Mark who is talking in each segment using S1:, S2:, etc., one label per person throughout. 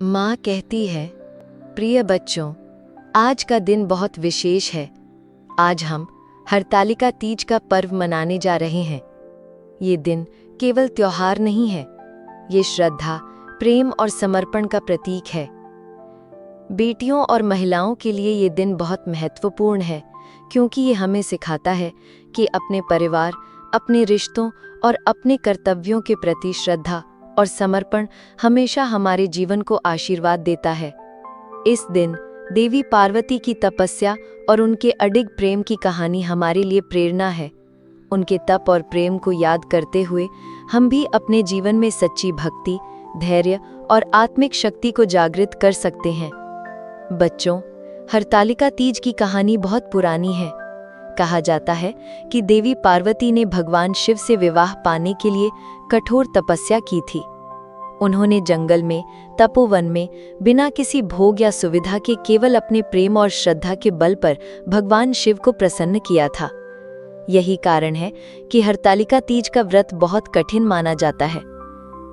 S1: माँ कहती है, प्रिय बच्चों, आज का दिन बहुत विशेष है। आज हम हरतालिका तीज का पर्व मनाने जा रहे हैं। ये दिन केवल त्योहार नहीं है, ये श्रद्धा, प्रेम और समर्पण का प्रतीक है। बेटियों और महिलाओं के लिए ये दिन बहुत महत्वपूर्ण है, क्योंकि ये हमें सिखाता है कि अपने परिवार, अपने रिश्तों और अपने कर्तव्यों के प्रति श्रद्धा और समर्पण हमेशा हमारे जीवन को आशीर्वाद देता है। इस दिन देवी पार्वती की तपस्या और उनके अडिग प्रेम की कहानी हमारे लिए प्रेरणा है। उनके तप और प्रेम को याद करते हुए हम भी अपने जीवन में सच्ची भक्ति, धैर्य और आत्मिक शक्ति को जागृत कर सकते हैं। बच्चों, हरतालिका तीज की कहानी बहुत पुरानी है। कहा जाता है कि देवी पार्वती ने भगवान शिव से विवाह पाने के लिए कठोर तपस्या की थी। उन्होंने जंगल में, तपोवन में, बिना किसी भोग या सुविधा के केवल अपने प्रेम और श्रद्धा के बल पर भगवान शिव को प्रसन्न किया था। यही कारण है कि हरतालिका तीज का व्रत बहुत कठिन माना जाता है।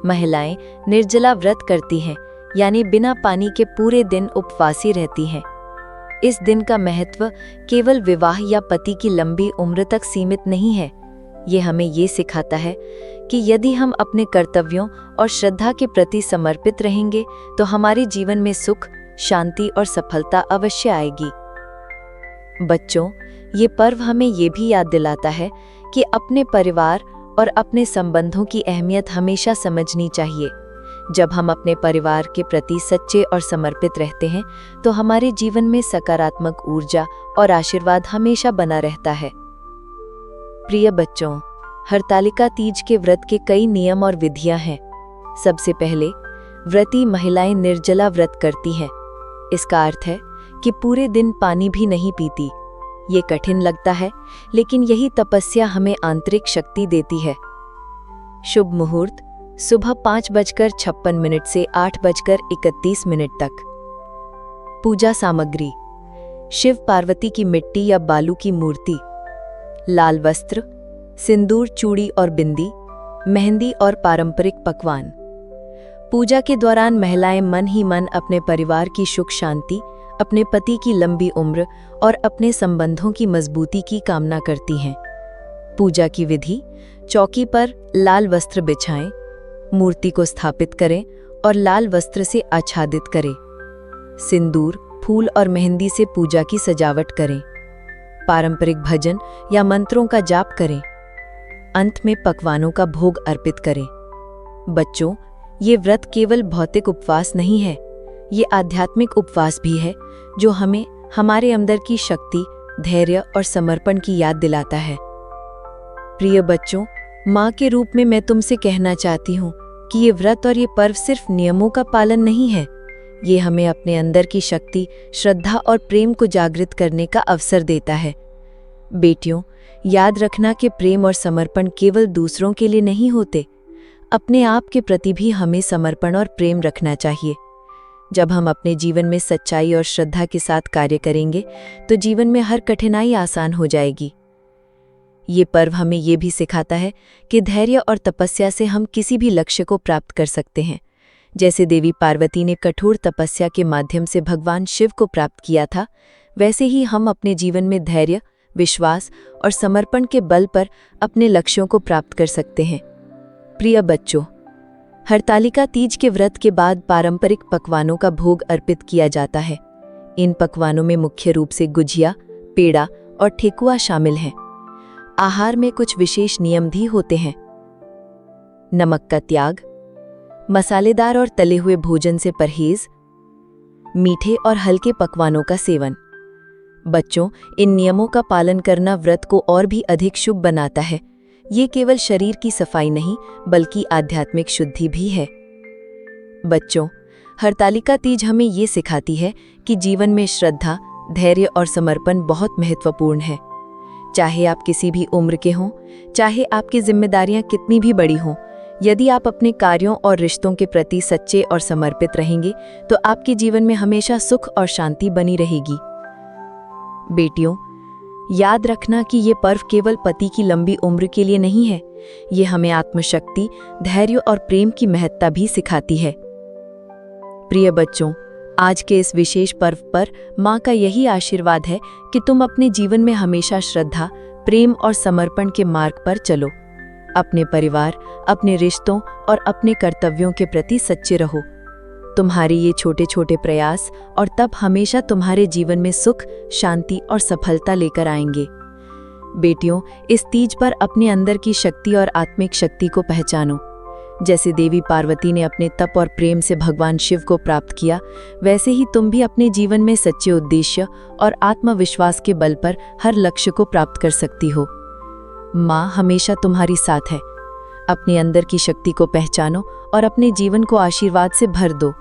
S1: महिलाएं निर्जला व्रत करती हैं, यानी बिना पानी के पूरे दिन उपवासी रहती हैं। इस दिन का महत्व केवल विवाह या पति की लंबी उम्र तक सीमित नहीं है। ये हमें ये सिखाता है कि यदि हम अपने कर्तव्यों और श्रद्धा के प्रति समर्पित रहेंगे तो हमारे जीवन में सुख, शांति और सफलता अवश्य आएगी। बच्चों, ये पर्व हमें ये भी याद दिलाता है कि अपने परिवार और अपने संबंधों की अहमियत हमेशा समझनी चाहिए। जब हम अपने परिवार के प्रति सच्चे और समर्पित रहते हैं तो हमारे जीवन में सकारात्मक ऊर्जा और आशीर्वाद हमेशा बना रहता है। प्रिय बच्चों, हरतालिका तीज के व्रत के कई नियम और विधियां हैं। सबसे पहले, व्रती महिलाएं निर्जला व्रत करती हैं। इसका अर्थ है कि पूरे दिन पानी भी नहीं पीती। ये कठिन लगता है, लेकिन यही तपस्या हमें आंतरिक शक्ति देती है। शुभ मुहूर्त सुबह 5:56 से 8:31 तक। पूजा सामग्री: शिव पार्वती की मिट्टी या बालू की मूर्ति, लाल वस्त्र, सिंदूर, चूड़ी और बिंदी, मेहंदी और पारंपरिक पकवान। पूजा के दौरान महिलाएं मन ही मन अपने परिवार की सुख शांति, अपने पति की लंबी उम्र और अपने संबंधों की मजबूती की कामना करती हैं। पूजा की विधि: चौकी पर लाल वस्त्र बिछाएं, मूर्ति को स्थापित करें और लाल वस्त्र से आच्छादित करें। सिंदूर, फूल और मेहंदी से पूजा की सजावट करें। पारंपरिक भजन या मंत्रों का जाप करें। अंत में पकवानों का भोग अर्पित करें। बच्चों, ये व्रत केवल भौतिक उपवास नहीं है, ये आध्यात्मिक उपवास भी है जो हमें हमारे अंदर की शक्ति, धैर्य और समर्पण की याद दिलाता है। प्रिय बच्चों, माँ के रूप में मैं तुमसे कहना चाहती हूँ कि ये व्रत और ये पर्व सिर्फ नियमों का पालन नहीं है, ये हमें अपने अंदर की शक्ति, श्रद्धा और प्रेम को जागृत करने का अवसर देता है। बेटियों, याद रखना कि प्रेम और समर्पण केवल दूसरों के लिए नहीं होते, अपने आप के प्रति भी हमें समर्पण और प्रेम रखना चाहिए। जब हम अपने जीवन में सच्चाई और श्रद्धा के साथ कार्य करेंगे तो जीवन में हर कठिनाई आसान हो जाएगी। ये पर्व हमें ये भी सिखाता है कि धैर्य और तपस्या से हम किसी भी लक्ष्य को प्राप्त कर सकते हैं। जैसे देवी पार्वती ने कठोर तपस्या के माध्यम से भगवान शिव को प्राप्त किया था, वैसे ही हम अपने जीवन में धैर्य, विश्वास और समर्पण के बल पर अपने लक्ष्यों को प्राप्त कर सकते हैं। प्रिय बच्चों, हरतालिका तीज के व्रत के बाद पारंपरिक पकवानों का भोग अर्पित किया जाता है। इन पकवानों में मुख्य रूप से गुजिया, पेड़ा और ठेकुआ शामिल हैं। आहार में कुछ विशेष नियम भी होते हैं। नमक का त्याग, मसालेदार और तले हुए भोजन से परहेज, मीठे और हल्के पकवानों का सेवन। बच्चों, इन नियमों का पालन करना व्रत को और भी अधिक शुभ बनाता है। ये केवल शरीर की सफाई नहीं, बल्कि आध्यात्मिक शुद्धि भी है। बच्चों, हरतालिका तीज हमें ये सिखाती है कि जीवन में श्रद्धा, धैर्य और समर्पण बहुत महत्वपूर्ण है। चाहे आप किसी भी उम्र के हों, चाहे आपकी जिम्मेदारियां कितनी भी बड़ी हों, यदि आप अपने कार्यों और रिश्तों के प्रति सच्चे और समर्पित रहेंगे तो आपके जीवन में हमेशा सुख और शांति बनी रहेगी। बेटियों, याद रखना कि ये पर्व केवल पति की लंबी उम्र के लिए नहीं है, ये हमें आत्मशक्ति, धैर्य और प्रेम की महत्ता भी सिखाती है।
S2: प्रिय बच्चों, आज के इस विशेष पर्व पर माँ का यही आशीर्वाद है कि तुम अपने जीवन में हमेशा श्रद्धा, प्रेम और समर्पण के मार्ग पर चलो। अपने परिवार, अपने रिश्तों और अपने कर्तव्यों के प्रति सच्चे रहो। तुम्हारे ये छोटे छोटे प्रयास और तप हमेशा तुम्हारे जीवन में सुख, शांति और सफलता लेकर आएंगे। बेटियों, इस तीज पर अपने अंदर की शक्ति और आत्मिक शक्ति को पहचानो। जैसे देवी पार्वती ने अपने तप और प्रेम से भगवान शिव को प्राप्त किया, वैसे ही तुम भी अपने जीवन में सच्चे उद्देश्य और आत्मविश्वास के बल पर हर लक्ष्य को प्राप्त कर सकती हो। माँ हमेशा तुम्हारी साथ है। अपने अंदर की शक्ति को पहचानो और अपने जीवन को आशीर्वाद से भर दो।